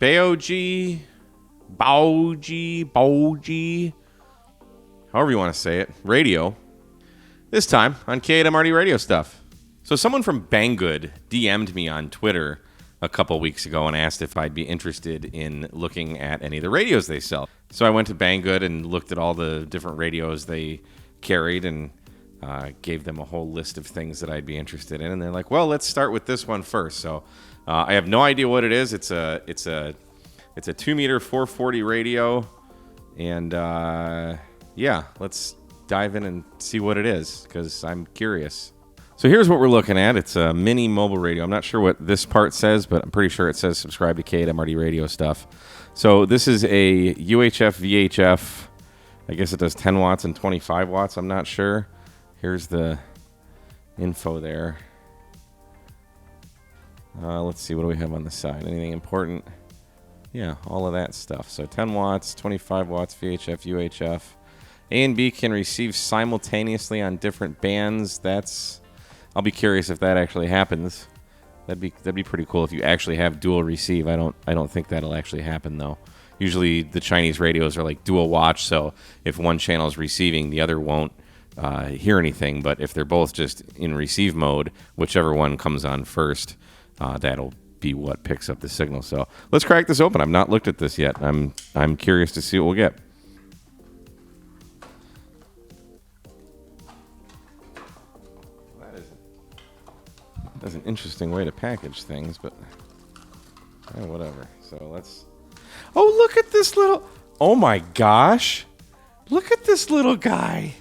Baojie, however you want to say it, radio. This time on KMRD Radio Stuff. So someone from Banggood DM'd me on Twitter a couple weeks ago and asked if I'd be interested in looking at any of the radios they sell. So I went to Banggood and looked at all the different radios they carried and gave them a whole list of things that I'd be interested in. And they're like, well, let's start with this one first. So I have no idea what it is. It's a 2-meter 440 radio. And yeah, let's dive in and see what it is because I'm curious. So here's what we're looking at. It's a mini mobile radio. I'm not sure what this part says, but I'm pretty sure it says subscribe to KMRD Radio Stuff. So this is a UHF VHF. I guess it does 10 watts and 25 watts. I'm not sure. Here's the info there. Let's see. What do we have on the side? Anything important? Yeah, all of that stuff. So 10 watts, 25 watts, VHF, UHF. A and B can receive simultaneously on different bands. I'll be curious if that actually happens. That'd be pretty cool if you actually have dual receive. I don't think that'll actually happen though. Usually the Chinese radios are like dual watch, so if one channel is receiving, the other won't hear anything. But if they're both just in receive mode, whichever one comes on first, that'll be what picks up the signal. So let's crack this open. I've not looked at this yet. I'm curious to see what we'll get. That's an interesting way to package things, but whatever. So let's... Oh, look at this little... Oh, my gosh. Look at this little guy.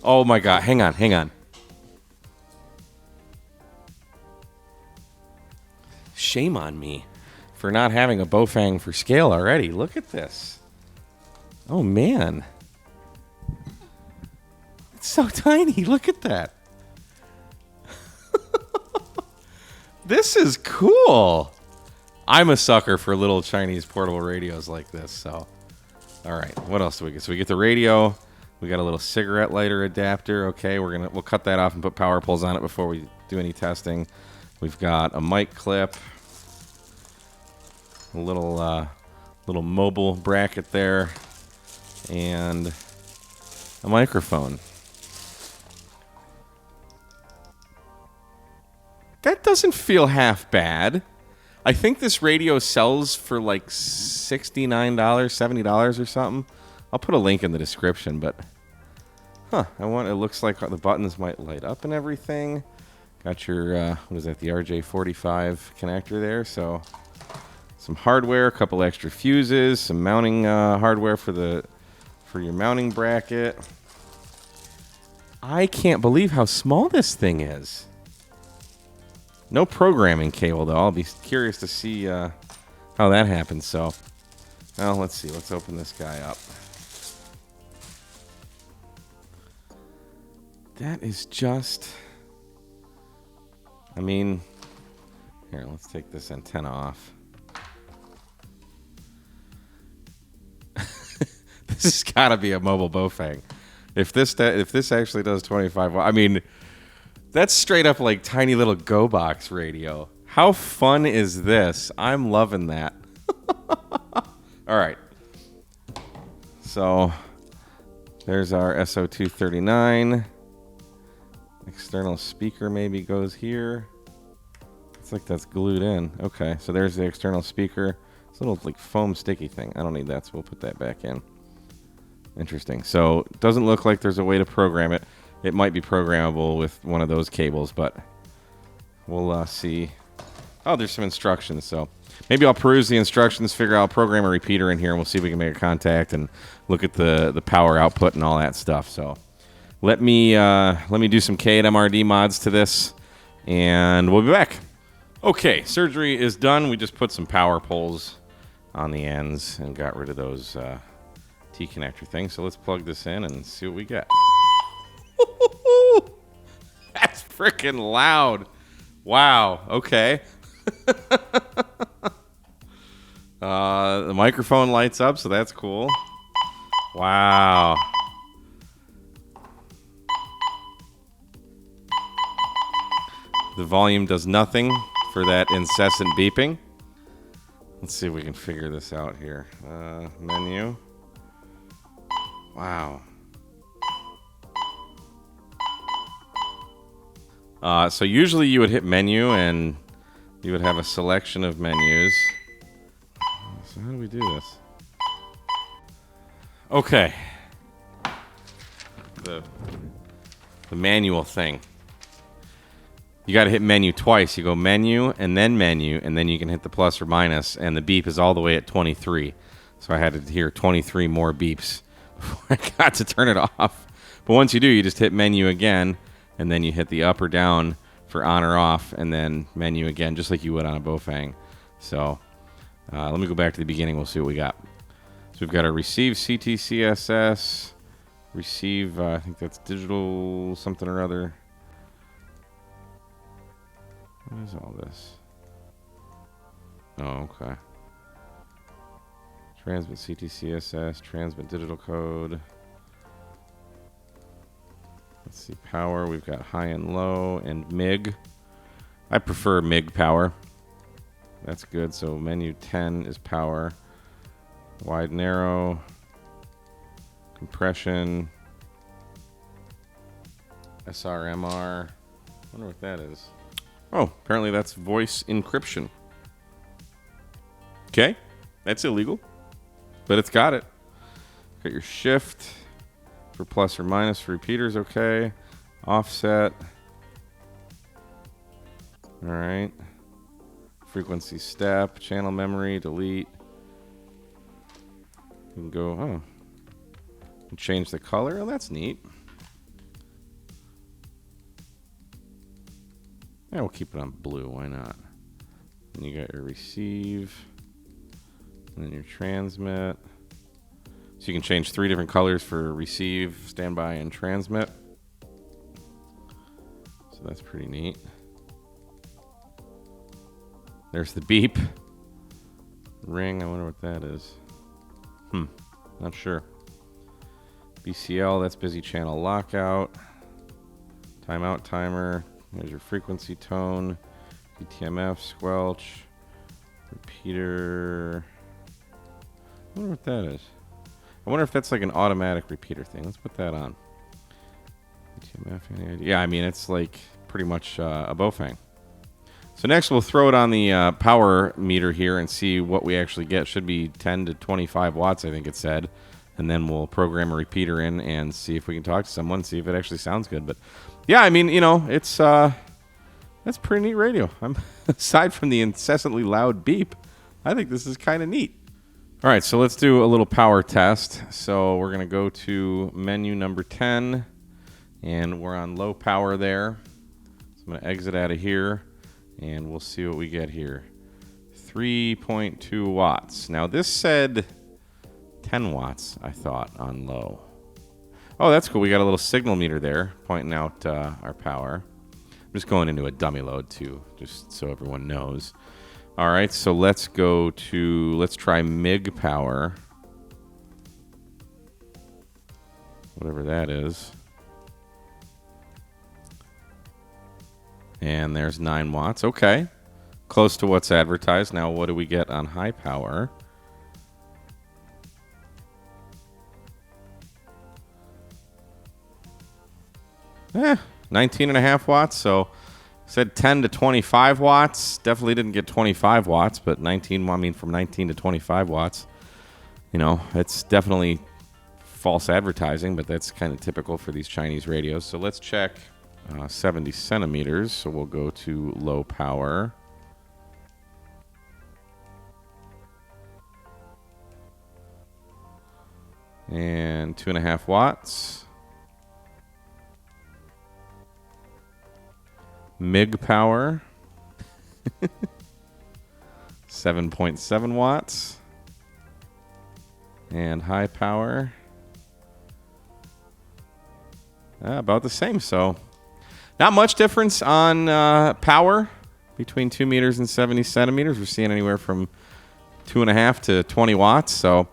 Oh, my God. Hang on. Shame on me for not having a Baofeng for scale already. Look at this. Oh, man. It's so tiny. Look at that. This is cool. I'm a sucker for little Chinese portable radios like this. So, all right, what else do we get? So we get the radio. We got a little cigarette lighter adapter. Okay, we'll cut that off and put power poles on it before we do any testing. We've got a mic clip, a little mobile bracket there, and a microphone. That doesn't feel half bad. I think this radio sells for like $69, $70 or something. I'll put a link in the description, but it looks like the buttons might light up and everything. Got your what is that, the RJ45 connector there, so some hardware, a couple extra fuses, some mounting hardware for your mounting bracket. I can't believe how small this thing is. No programming cable, though. I'll be curious to see how that happens. So, well, let's see. Let's open this guy up. That is just... I mean... Here, let's take this antenna off. This has got to be a mobile Baofeng. If this actually does 25... I mean... That's straight up like tiny little Go Box radio. How fun is this? I'm loving that. All right. So there's our SO239. External speaker maybe goes here. It's like that's glued in. Okay, so there's the external speaker. It's a little like foam sticky thing. I don't need that, so we'll put that back in. Interesting. So it doesn't look like there's a way to program it. It might be programmable with one of those cables, but we'll see. Oh, there's some instructions, so maybe I'll peruse the instructions, figure out, program a repeater in here, and we'll see if we can make a contact and look at the power output and all that stuff. So let me do some KMRD mods to this, and we'll be back. Okay, surgery is done. We just put some power poles on the ends and got rid of those T-connector things. So let's plug this in and see what we get. That's freaking loud. Wow. Okay. The microphone lights up, so that's cool. Wow. The volume does nothing for that incessant beeping. Let's see if we can figure this out here. Menu. Wow. So usually you would hit menu and you would have a selection of menus. So how do we do this? Okay. The manual thing. You got to hit menu twice. You go menu, and then you can hit the plus or minus, and the beep is all the way at 23. So I had to hear 23 more beeps before I got to turn it off. But once you do, you just hit menu again, and then you hit the up or down for on or off, and then menu again, just like you would on a Baofeng. So let me go back to the beginning. We'll see what we got. So we've got a receive CTCSS, receive, I think that's digital something or other. What is all this? Oh, okay. Transmit CTCSS, transmit digital code. Let's see, power. We've got high and low and MIG. I prefer MIG power. That's good. So menu 10 is power. Wide, narrow. Compression. SRMR. I wonder what that is. Oh, apparently that's voice encryption. Okay, that's illegal, but it's got it. Got your shift for plus or minus for repeaters, okay. Offset. All right. Frequency step, channel memory, delete. You can go, oh. You can change the color. Oh, that's neat. Yeah, we'll keep it on blue. Why not? And you got your receive. And then your transmit. So you can change 3 different colors for receive, standby, and transmit. So that's pretty neat. There's the beep. Ring, I wonder what that is. Not sure. BCL, that's busy channel lockout. Timeout timer. There's your frequency tone. UTMF, squelch. Repeater. I wonder what that is. I wonder if that's like an automatic repeater thing. Let's put that on. UTMF, yeah, I mean, it's like pretty much a Baofeng. So next we'll throw it on the power meter here and see what we actually get. Should be 10 to 25 watts, I think it said. And then we'll program a repeater in and see if we can talk to someone, see if it actually sounds good. But yeah, I mean, you know, it's that's pretty neat radio. Aside from the incessantly loud beep, I think this is kind of neat. All right, so let's do a little power test. So we're going to go to menu number 10, and we're on low power there. So I'm going to exit out of here, and we'll see what we get here. 3.2 watts. Now, this said 10 watts, I thought, on low. Oh, that's cool. We got a little signal meter there pointing out our power. I'm just going into a dummy load, too, just so everyone knows. All right, so let's try MIG power. Whatever that is. And there's 9 watts. Okay. Close to what's advertised. Now, what do we get on high power? Eh, 19.5 watts. So said 10 to 25 watts. Definitely didn't get 25 watts, but 19, I mean, from 19 to 25 watts. You know, it's definitely false advertising, but that's kind of typical for these Chinese radios. So let's check 70 centimeters. So we'll go to low power. And 2.5 watts. MIG power. 7.7 watts. And high power. About the same. So not much difference on power between 2 meters and 70 centimeters. We're seeing anywhere from 2.5 to 20 watts. So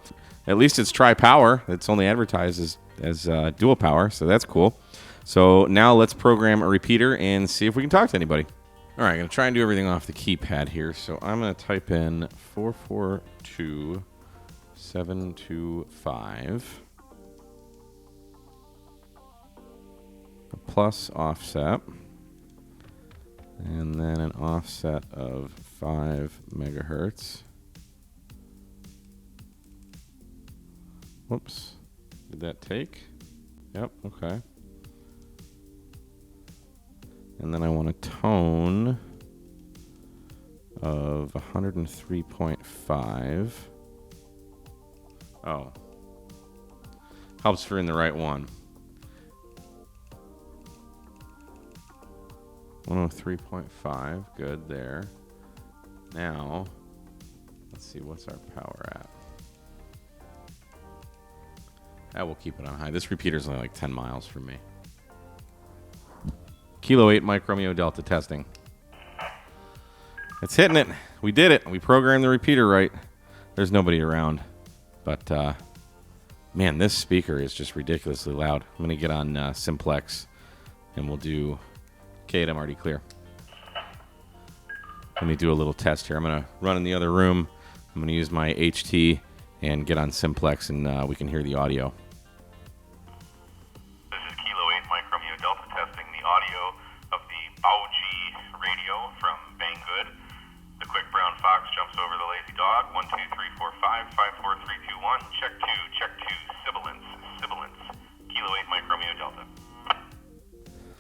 at least it's tri-power. It's only advertised as dual power. So that's cool. So now let's program a repeater and see if we can talk to anybody. All right, I'm going to try and do everything off the keypad here. So I'm going to type in 442725. A plus offset. And then an offset of 5 megahertz. Whoops. Did that take? Yep, okay. And then I want a tone of 103.5. Oh. Helps for in the right one. 103.5. Good there. Now, let's see, what's our power at? We'll keep it on high. This repeater's only like 10 miles from me. Kilo 8 Mike Romeo Delta testing. It's hitting it. We did it. We programmed the repeater right. There's nobody around. But, man, this speaker is just ridiculously loud. I'm going to get on Simplex, and we'll do K8MRD clear. Let me do a little test here. I'm going to run in the other room. I'm going to use my HT and get on Simplex, and we can hear the audio. This is Kilo 8 Mike Romeo Delta testing the audio of the Baojie radio from Banggood. The quick brown fox jumps over the lazy dog. 1, 2, 3, 4, 5, 5, 4, 3, 2, 1. Check 2, sibilance. Kilo 8 Mike Romeo Delta.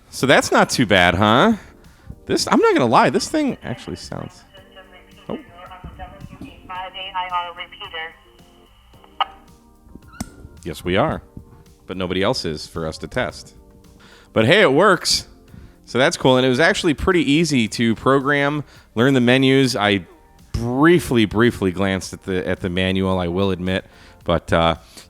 So that's not too bad, huh? This, I'm not going to lie, this thing actually sounds... Oh. Yes, we are. But nobody else is for us to test. But hey, it works. So that's cool. And it was actually pretty easy to program, learn the menus. I briefly glanced at the manual, I will admit. But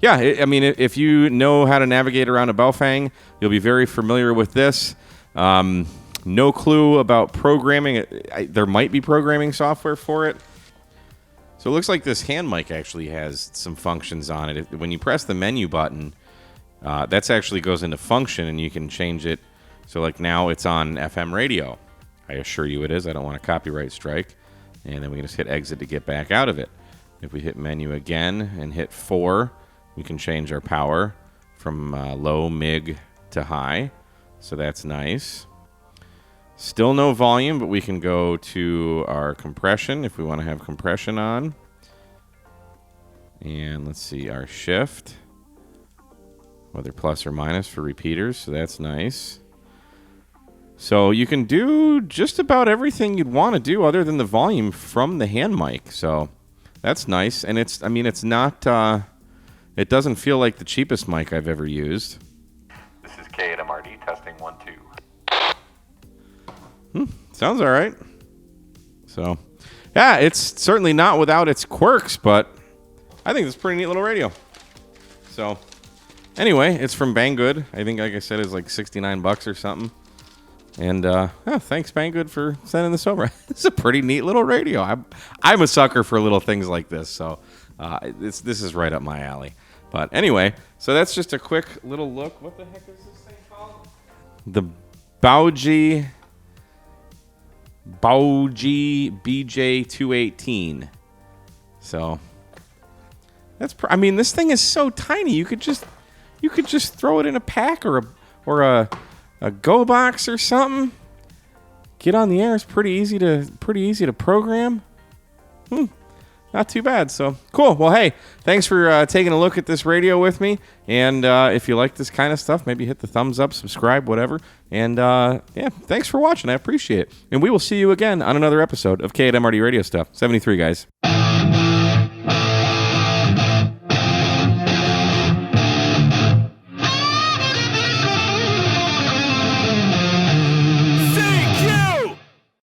yeah, I mean, if you know how to navigate around a Baofeng, you'll be very familiar with this. No clue about programming. There might be programming software for it. So it looks like this hand mic actually has some functions on it. When you press the menu button, that actually goes into function, and you can change it. So like now it's on FM radio. I assure you it is. I don't want a copyright strike. And then we can just hit exit to get back out of it. If we hit menu again and hit 4, we can change our power from low, mig to high. So that's nice. Still no volume, but we can go to our compression if we want to have compression on. And let's see, our shift, whether plus or minus for repeaters, so that's nice. So you can do just about everything you'd want to do other than the volume from the hand mic. So that's nice. And it's not, it doesn't feel like the cheapest mic I've ever used. This is K8MRD testing 1, 2. Sounds all right. So, yeah, it's certainly not without its quirks, but I think it's a pretty neat little radio. So, anyway, it's from Banggood. I think, like I said, it's like $69 or something. And thanks, Banggood, for sending this over. It's a pretty neat little radio. I'm a sucker for little things like this, so this is right up my alley. But anyway, so that's just a quick little look. What the heck is this thing called? The Baojie BJ-218. So that's this thing is so tiny. You could just throw it in a pack or a Go box or something. Get on the air. It's pretty easy to program. Not too bad. So cool. Well, hey, thanks for taking a look at this radio with me. And if you like this kind of stuff, maybe hit the thumbs up, subscribe, whatever. And yeah, thanks for watching. I appreciate it. And we will see you again on another episode of K8MRD Radio Stuff. 73, guys.